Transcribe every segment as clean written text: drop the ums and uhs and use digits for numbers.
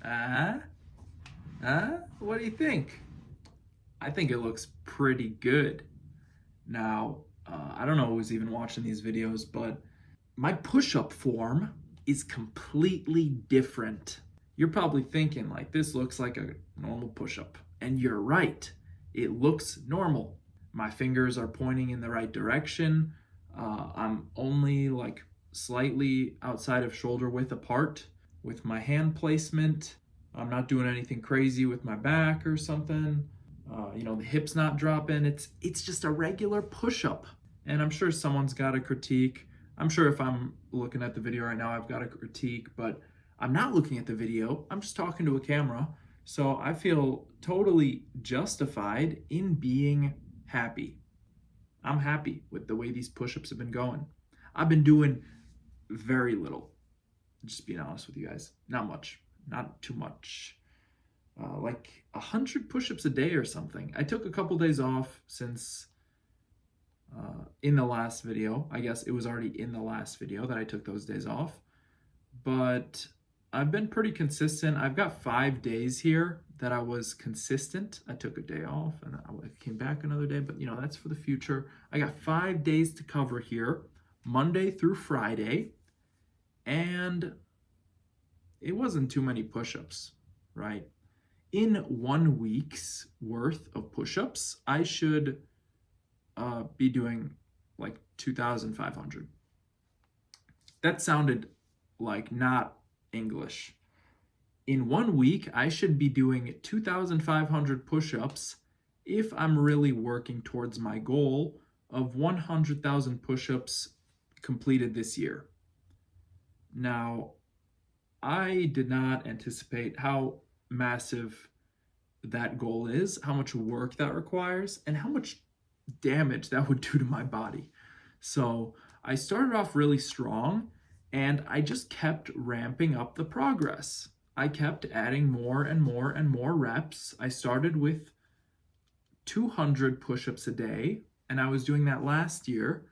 Uh, what do you think? I think it looks pretty good. Now, I don't know who's even watching these videos, but my push up form is completely different. You're probably thinking, like, this looks like a normal push up. And you're right, it looks normal. My fingers are pointing in the right direction. I'm only like slightly outside of shoulder width apart with my hand placement. I'm not doing anything crazy with my back or something. The hips not dropping. It's just a regular push-up. And I'm sure someone's got a critique. I'm sure if I'm looking at the video right now, I've got a critique, but I'm not looking at the video. I'm just talking to a camera. So I feel totally justified in being happy. I'm happy with the way these push-ups have been going. I've been doing very little, just being honest with you guys. Not much, not too much. Like 100 push-ups a day or something. I took a couple days off since in the last video. I guess it was already in the last video that I took those days off. But I've been pretty consistent. I've got 5 days here that I was consistent. I took a day off and I came back another day, but that's for the future. I got 5 days to cover here, Monday through Friday, and it wasn't too many push-ups, right? In 1 week's worth of push-ups, I should be doing like 2,500. That sounded like not English. In 1 week, I should be doing 2,500 push-ups if I'm really working towards my goal of 100,000 push-ups completed this year. Now, I did not anticipate how massive that goal is, how much work that requires, and how much damage that would do to my body. So I started off really strong and I just kept ramping up the progress. I kept adding more and more and more reps. I started with 200 push-ups a day, and I was doing that last year,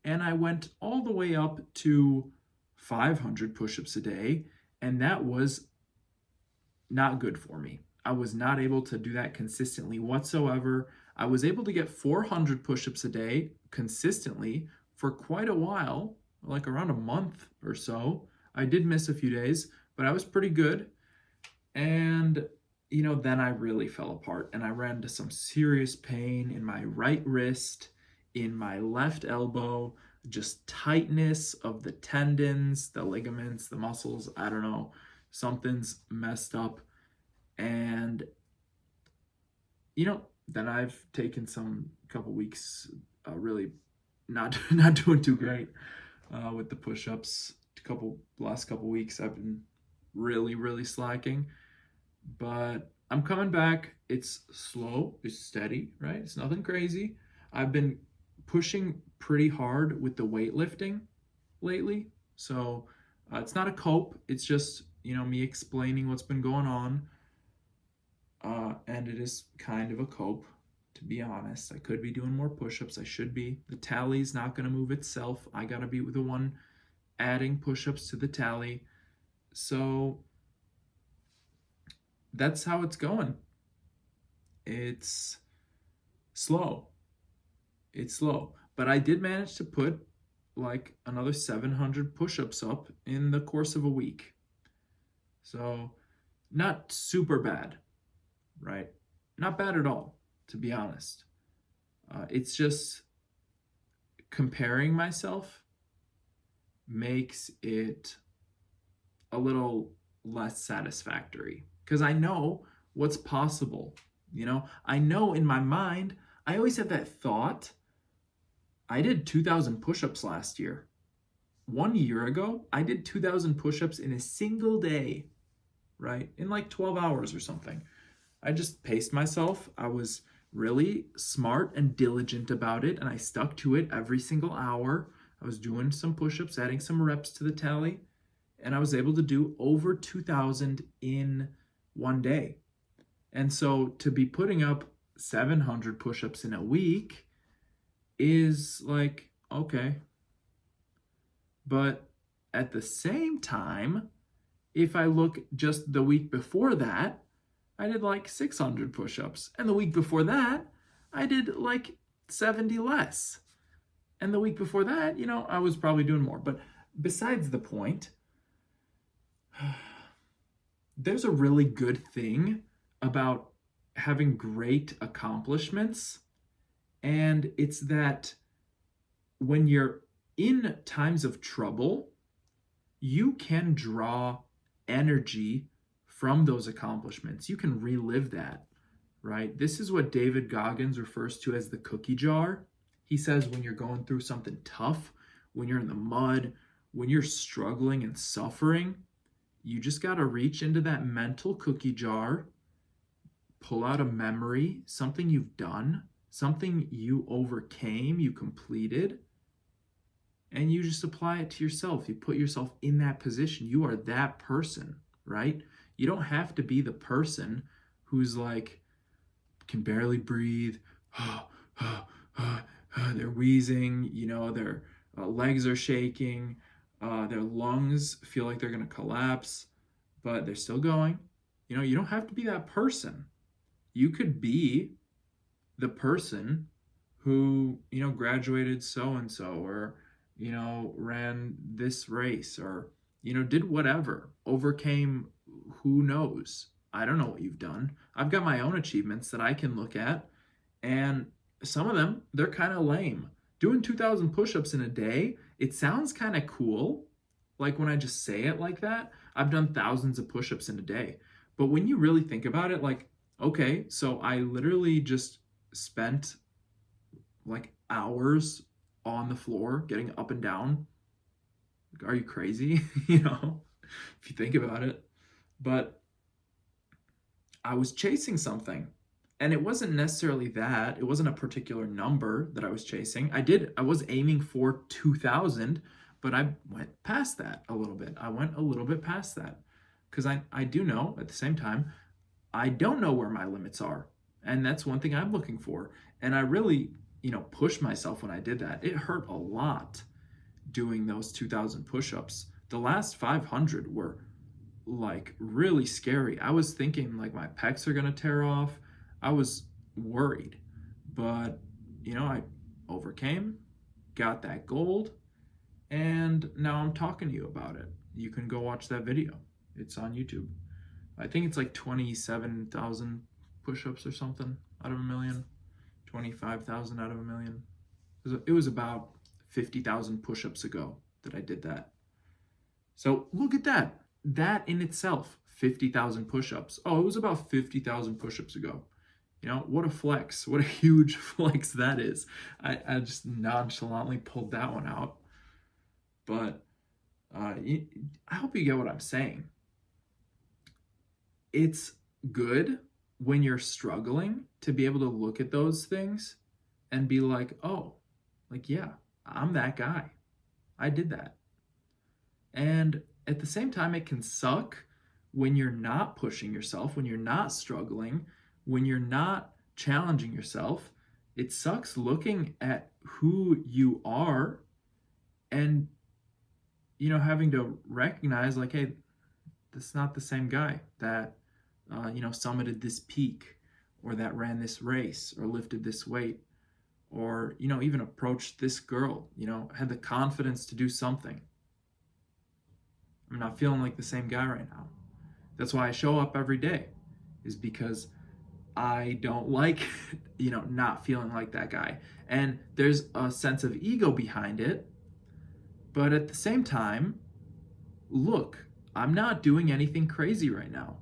and I went all the way up to 500 push-ups a day, and that was not good for me. I was not able to do that consistently whatsoever. I was able to get 400 push-ups a day consistently for quite a while, like around a month or so. I did miss a few days, but I was pretty good. And, then I really fell apart and I ran into some serious pain in my right wrist, in my left elbow, just tightness of the tendons, the ligaments, the muscles. I don't know. Something's messed up. And, then I've taken some couple weeks really not not doing too great with the push-ups. Last couple weeks I've been really slacking, but I'm coming back. It's slow, it's steady, right? It's nothing crazy. I've been pushing pretty hard with the weightlifting lately, so it's not a cope. It's just me explaining what's been going on. And it is kind of a cope, to be honest. I could be doing more push-ups. I should be. The tally's not going to move itself. I got to be the one adding push-ups to the tally. So that's how it's going. It's slow. It's slow. But I did manage to put like another 700 push-ups up in the course of a week. So not super bad. Right? Not bad at all, to be honest. It's just comparing myself makes it a little less satisfactory because I know what's possible. I know in my mind, I always have that thought. I did 2,000 push-ups last year. 1 year ago, I did 2,000 push-ups in a single day, right? In like 12 hours or something. I just paced myself. I was really smart and diligent about it, and I stuck to it every single hour. I was doing some push-ups, adding some reps to the tally, and I was able to do over 2,000 in one day. And so to be putting up 700 push-ups in a week is like, okay. But at the same time, If I look just the week before that, I did like 600 push-ups. And the week before that, I did like 70 less. And the week before that, I was probably doing more. But besides the point, there's a really good thing about having great accomplishments. And it's that when you're in times of trouble, you can draw energy from those accomplishments. You can relive that, right? This is what David Goggins refers to as the cookie jar. He says when you're going through something tough, when you're in the mud, when you're struggling and suffering, you just got to reach into that mental cookie jar, pull out a memory, something you've done, something you overcame, you completed, and you just apply it to yourself. You put yourself in that position. You are that person, right? You don't have to be the person who's like, can barely breathe, they're wheezing, their legs are shaking, their lungs feel like they're going to collapse, but they're still going. You don't have to be that person. You could be the person who, graduated so-and-so, or, ran this race, or, did whatever, overcame who knows. I don't know what you've done. I've got my own achievements that I can look at, and some of them, they're kind of lame. Doing 2,000 push-ups in a day, it sounds kind of cool. Like when I just say it like that, I've done thousands of push-ups in a day. But when you really think about it, like, okay, so I literally just spent like hours on the floor getting up and down. Are you crazy? If you think about it. But I was chasing something. And it wasn't necessarily that. It wasn't a particular number that I was chasing. I was aiming for 2,000, but I went past that a little bit. I went a little bit past that because I do know at the same time, I don't know where my limits are. And that's one thing I'm looking for. And I really, pushed myself when I did that. It hurt a lot doing those 2,000 push-ups. The last 500 were like really scary. I was thinking like my pecs are going to tear off. I was worried, but I overcame, got that gold, and now I'm talking to you about it. You can go watch that video. It's on YouTube. I think it's like 27,000 push-ups or something out of a million, 25,000 out of a million. It was about 50,000 push-ups ago that I did that. So look at that. That in itself, 50,000 push-ups. Oh, it was about 50,000 push-ups ago. What a flex. What a huge flex that is. I just nonchalantly pulled that one out. But I hope you get what I'm saying. It's good when you're struggling to be able to look at those things and be like, oh, like, yeah, I'm that guy. I did that. And at the same time, it can suck when you're not pushing yourself, when you're not struggling, when you're not challenging yourself. It sucks looking at who you are and, having to recognize like, hey, this is not the same guy that, summited this peak, or that ran this race, or lifted this weight, or, even approached this girl, had the confidence to do something. I'm not feeling like the same guy right now. That's why I show up every day, is because I don't like, not feeling like that guy. And there's a sense of ego behind it. But at the same time, look, I'm not doing anything crazy right now.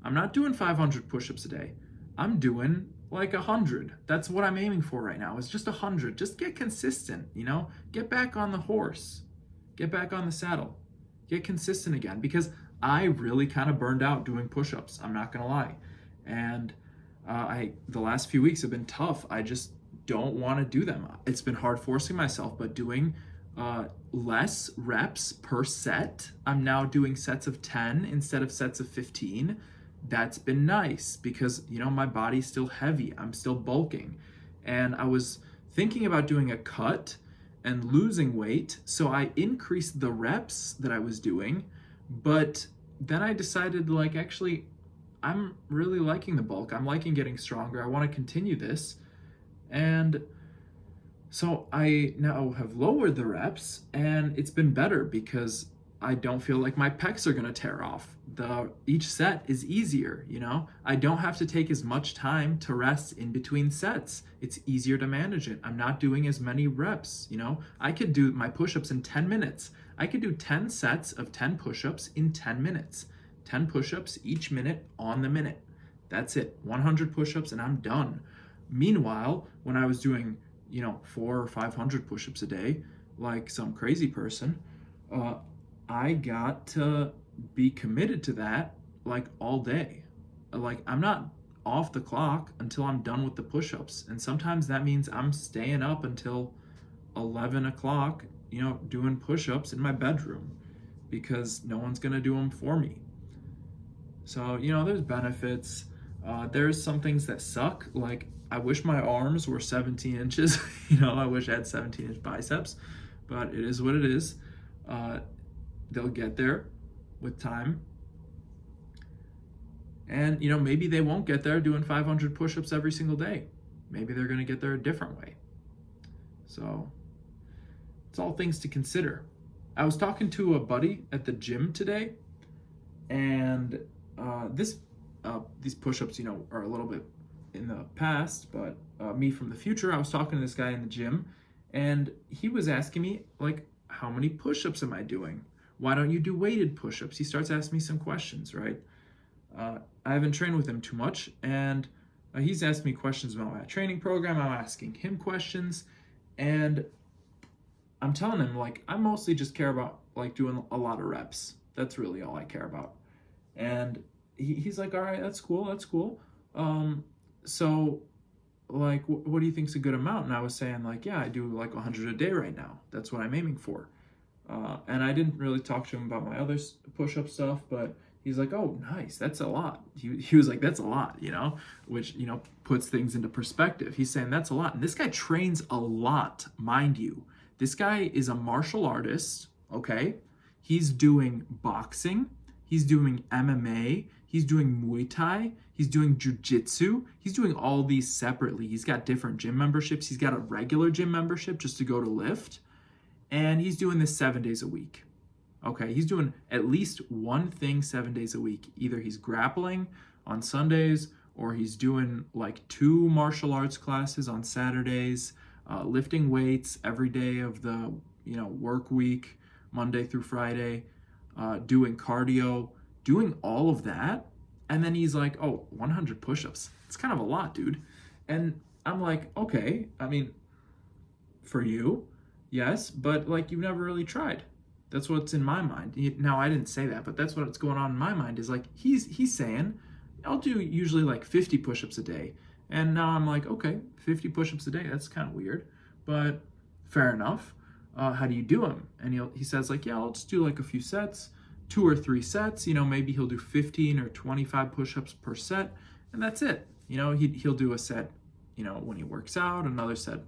I'm not doing 500 push-ups a day. I'm doing like 100. That's what I'm aiming for right now. It's just 100. Just get consistent, get back on the horse, get back on the saddle, get consistent again, because I really kind of burned out doing push-ups. I'm not going to lie. And the last few weeks have been tough. I just don't want to do them. It's been hard forcing myself, but doing less reps per set. I'm now doing sets of 10 instead of sets of 15. That's been nice because, my body's still heavy. I'm still bulking. And I was thinking about doing a cut and losing weight. So I increased the reps that I was doing, but then I decided, like, actually, I'm really liking the bulk. I'm liking getting stronger. I want to continue this. And so I now have lowered the reps, and it's been better because I don't feel like my pecs are going to tear off. Each set is easier, you know? I don't have to take as much time to rest in between sets. It's easier to manage it. I'm not doing as many reps, you know? I could do my push-ups in 10 minutes. I could do 10 sets of 10 push-ups in 10 minutes. 10 push-ups each minute on the minute. That's it. 100 push-ups and I'm done. Meanwhile, when I was doing, 400 or 500 push-ups a day, like some crazy person, I got to be committed to that like all day. Like, I'm not off the clock until I'm done with the push-ups. And sometimes that means I'm staying up until 11 o'clock, doing push-ups in my bedroom because no one's going to do them for me. So, there's benefits. There's some things that suck. Like, I wish my arms were 17 inches. I wish I had 17-inch biceps, but it is what it is. They'll get there with time. And, maybe they won't get there doing 500 push-ups every single day. Maybe they're going to get there a different way. So it's all things to consider. I was talking to a buddy at the gym today, and these push-ups, are a little bit in the past, but me from the future. I was talking to this guy in the gym, and he was asking me, like, how many push-ups am I doing? Why don't you do weighted push-ups? He starts asking me some questions, right? I haven't trained with him too much, and he's asked me questions about my training program. I'm asking him questions, and I'm telling him, like, I mostly just care about, like, doing a lot of reps. That's really all I care about. And he's like, all right, that's cool. So, like, what do you think's a good amount? And I was saying, like, yeah, I do like 100 a day right now. That's what I'm aiming for. And I didn't really talk to him about my other push-up stuff, but he's like, oh, nice, that's a lot. He was like, that's a lot, which, puts things into perspective. He's saying that's a lot. And this guy trains a lot, mind you. This guy is a martial artist, okay? He's doing boxing. He's doing MMA. He's doing Muay Thai. He's doing Jiu-Jitsu. He's doing all these separately. He's got different gym memberships. He's got a regular gym membership just to go to lift. And he's doing this 7 days a week. Okay, he's doing at least one thing 7 days a week. Either he's grappling on Sundays, or he's doing like 2 martial arts classes on Saturdays, lifting weights every day of the work week, Monday through Friday, doing cardio, doing all of that. And then he's like, oh, 100 push-ups. It's kind of a lot, dude. And I'm like, okay, I mean, for you, yes, but like, you've never really tried. That's what's in my mind. Now, I didn't say that, but that's what's going on in my mind is like, he's saying, I'll do usually like 50 push-ups a day. And now I'm like, okay, 50 push-ups a day, that's kind of weird, but fair enough. How do you do them? And he says like, yeah, I'll just do like a few sets, 2 or 3 sets, maybe he'll do 15 or 25 push-ups per set, and that's it. He'll do a set, when he works out, another set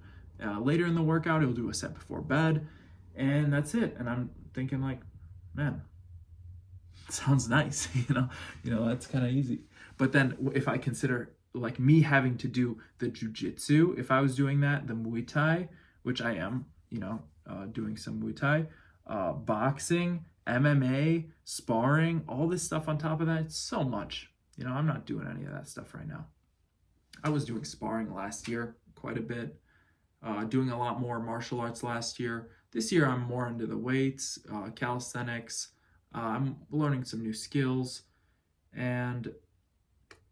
later in the workout, he'll do a set before bed, and that's it. And I'm thinking like, man, sounds nice, that's kind of easy. But then if I consider like me having to do the jiu-jitsu, if I was doing that, the Muay Thai, which I am, doing some Muay Thai, boxing, MMA, sparring, all this stuff on top of that, it's so much. I'm not doing any of that stuff right now. I was doing sparring last year quite a bit, doing a lot more martial arts last year. This year I'm more into the weights, calisthenics. I'm learning some new skills, and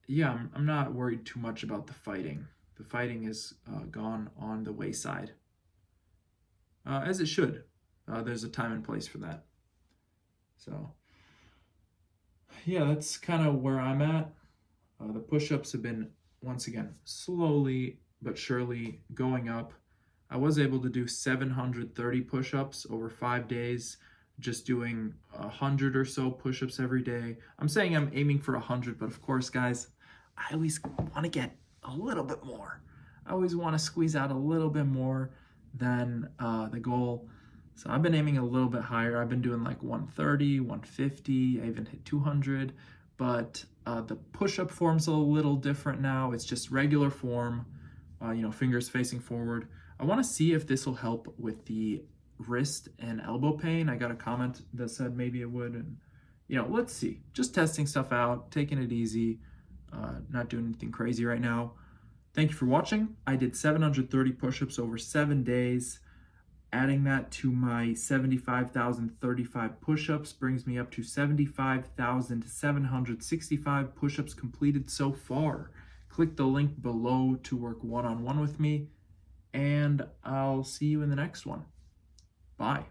yeah, I'm not worried too much about the fighting. The fighting is gone on the wayside, as it should. There's a time and place for that. So yeah, that's kind of where I'm at. The push-ups have been, once again, slowly but surely going up. I was able to do 730 push-ups over 5 days, just doing 100 or so push-ups every day. I'm saying I'm aiming for 100, but of course, guys, I always want to get a little bit more. I always want to squeeze out a little bit more than the goal. So I've been aiming a little bit higher. I've been doing like 130, 150. I even hit 200. But the push-up form's a little different now. It's just regular form, fingers facing forward. I want to see if this will help with the wrist and elbow pain. I got a comment that said maybe it would, and let's see. Just testing stuff out, taking it easy, not doing anything crazy right now. Thank you for watching. I did 730 push-ups over 7 days. Adding that to my 75,035 push-ups brings me up to 75,765 push-ups completed so far. Click the link below to work one-on-one with me, and I'll see you in the next one. Bye.